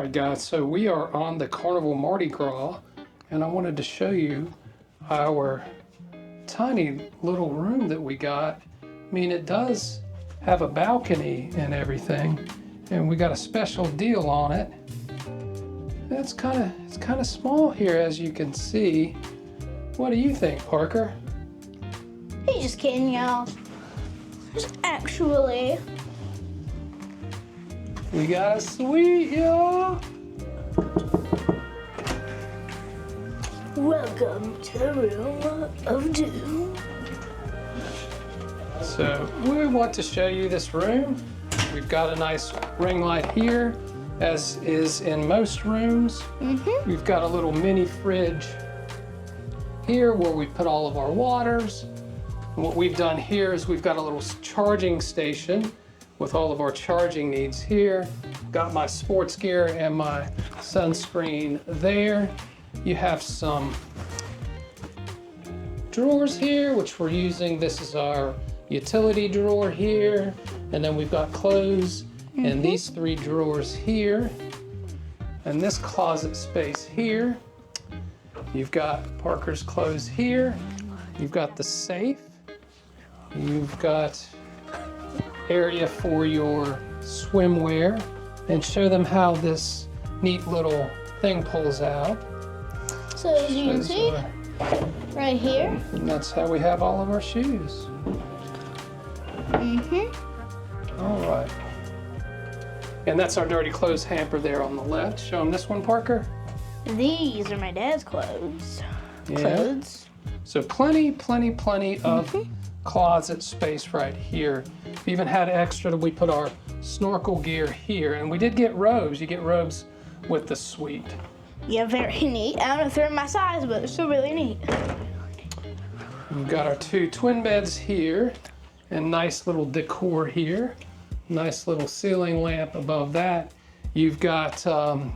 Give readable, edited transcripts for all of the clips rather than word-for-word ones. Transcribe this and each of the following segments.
Alright guys, so we are on the Carnival Mardi Gras and I wanted to show you our tiny little room that we got. I mean, it does have a balcony and everything, and we got a special deal on it. It's kind of small here, as you can see. What do you think, Parker? He's just kidding, y'all. Actually, we got a suite, y'all. welcome to the room of doom. So we want to show you this room. We've got a nice ring light here, as is in most rooms. We've got a little mini fridge here where we put all of our waters. And what we've done here is we've got a little charging station with all of our charging needs here. Got my sports gear and my sunscreen there. You have some drawers here, which we're using. This is our utility drawer here. And then we've got clothes in these three drawers here. And this closet space here. You've got Parker's clothes here. You've got the safe. You've got area for your swimwear. And show them how this neat little thing pulls out. So as you can see, right here. And that's how we have all of our shoes. All right. And that's our dirty clothes hamper there on the left. Show them this one, Parker. These are my dad's clothes. Yeah. So plenty of closet space right here. We even had extra that we put our snorkel gear here. And we did get robes. You get robes with the suite. Yeah, very neat. I don't know if they're my size, but they're still really neat. We've got our two twin beds here and nice little decor here. Nice little ceiling lamp above that. You've got, well,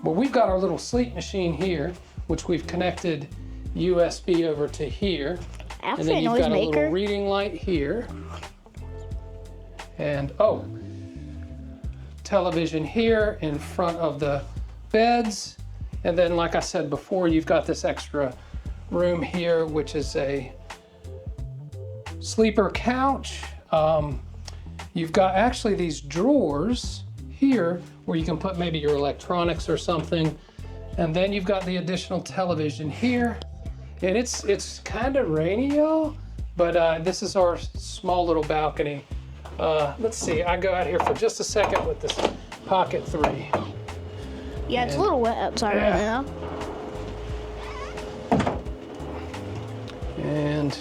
we've got our little sleep machine here, which we've connected USB over to here. And then you've got a little reading light here. And, oh, television here in front of the beds. And then, like I said before, you've got this extra room here, which is a sleeper couch. You've got actually these drawers here where you can put maybe your electronics or something. And then you've got the additional television here. And it's kind of rainy, y'all, but this is our small little balcony. Let's see, I go out here for just a second with this Pocket 3. Yeah, it's a little wet outside right now. And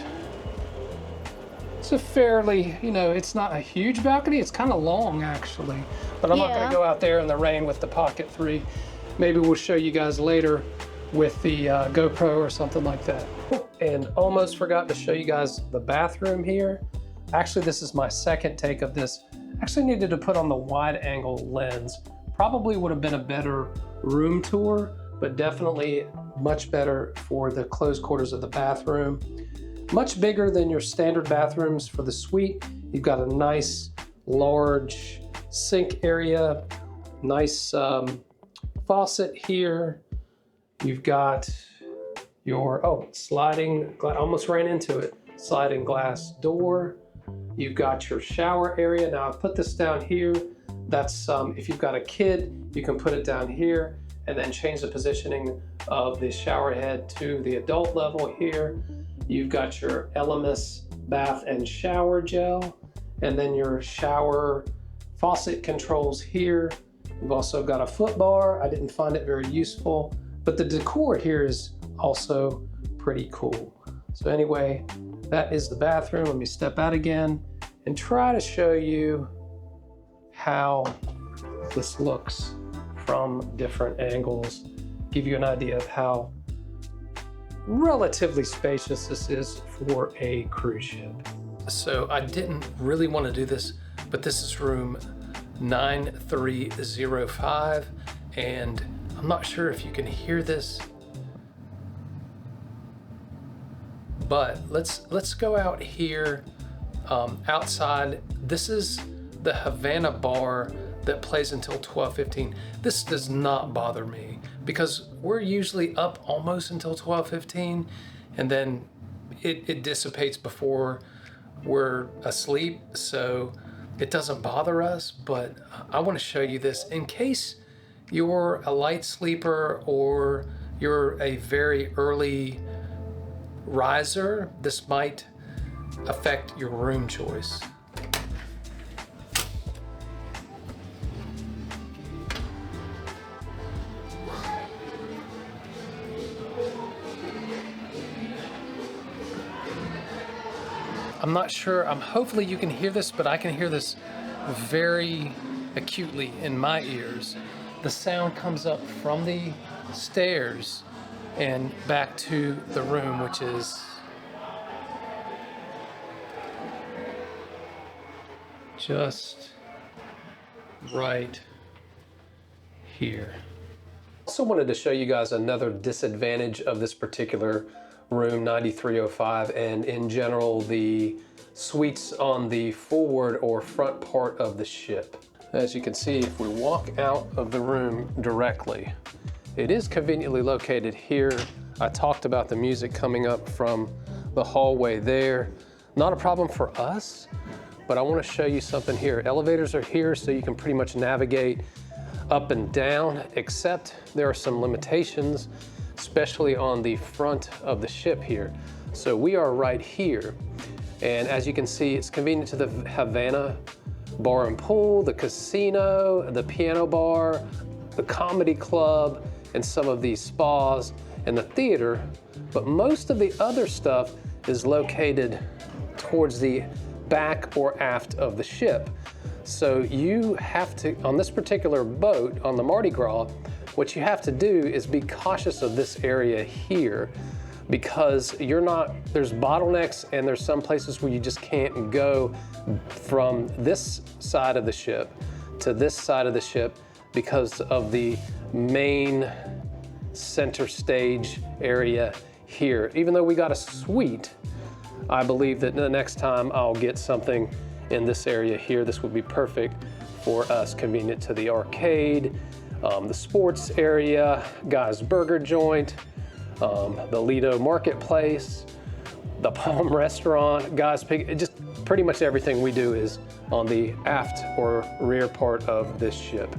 it's a fairly, you know, it's not a huge balcony. It's kind of long, actually. But I'm not going to go out there in the rain with the Pocket 3. Maybe we'll show you guys later with the GoPro or something like that. And almost forgot to show you guys the bathroom here. Actually, this is my second take of this. Actually needed to put on the wide angle lens. Probably would have been a better room tour, but definitely much better for the closed quarters of the bathroom. Much bigger than your standard bathrooms for the suite. You've got a nice large sink area, nice faucet here. You've got your, sliding, I almost ran into it, sliding glass door. You've got your shower area. Now I've put this down here. That's, if you've got a kid, you can put it down here and then change the positioning of the shower head to the adult level here. You've got your Elemis bath and shower gel, and then your shower faucet controls here. You've also got a foot bar. I didn't find it very useful, but the decor here is also pretty cool. So anyway, that is the bathroom. Let me step out again and try to show you how this looks from different angles. Give you an idea of how relatively spacious this is for a cruise ship. So I didn't really want to do this, but this is room 9305, and I'm not sure if you can hear this, but let's go out here outside. This is the Havana bar that plays until 12:15. This does not bother me because we're usually up almost until 12:15, and then it dissipates before we're asleep, so it doesn't bother us. But I want to show you this in case you're a light sleeper or you're a very early riser. This might affect your room choice. I'm not sure, hopefully you can hear this, but I can hear this very acutely in my ears. The sound comes up from the stairs and back to the room, which is just right here. Also wanted to show you guys another disadvantage of this particular room 9305, and in general the suites on the forward or front part of the ship. As you can see, if we walk out of the room directly, it is conveniently located here. I talked about the music coming up from the hallway there. Not a problem for us, but I want to show you something here. Elevators are here so you can pretty much navigate up and down, except there are some limitations, especially on the front of the ship here. So we are right here, and as you can see, it's convenient to the Havana Bar and Pool, the casino, the piano bar, the comedy club, and some of these spas and the theater. But most of the other stuff is located towards the back or aft of the ship. So you have to, on this particular boat, on the Mardi Gras, what you have to do is be cautious of this area here, because there's bottlenecks and there's some places where you just can't go from this side of the ship to this side of the ship because of the main center stage area here. Even though we got a suite, I believe that the next time I'll get something in this area here. This would be perfect for us, convenient to the arcade, the sports area, Guy's Burger Joint, the Lido Marketplace, the Palm Restaurant, Guy's Pig. Just pretty much everything we do is on the aft or rear part of this ship.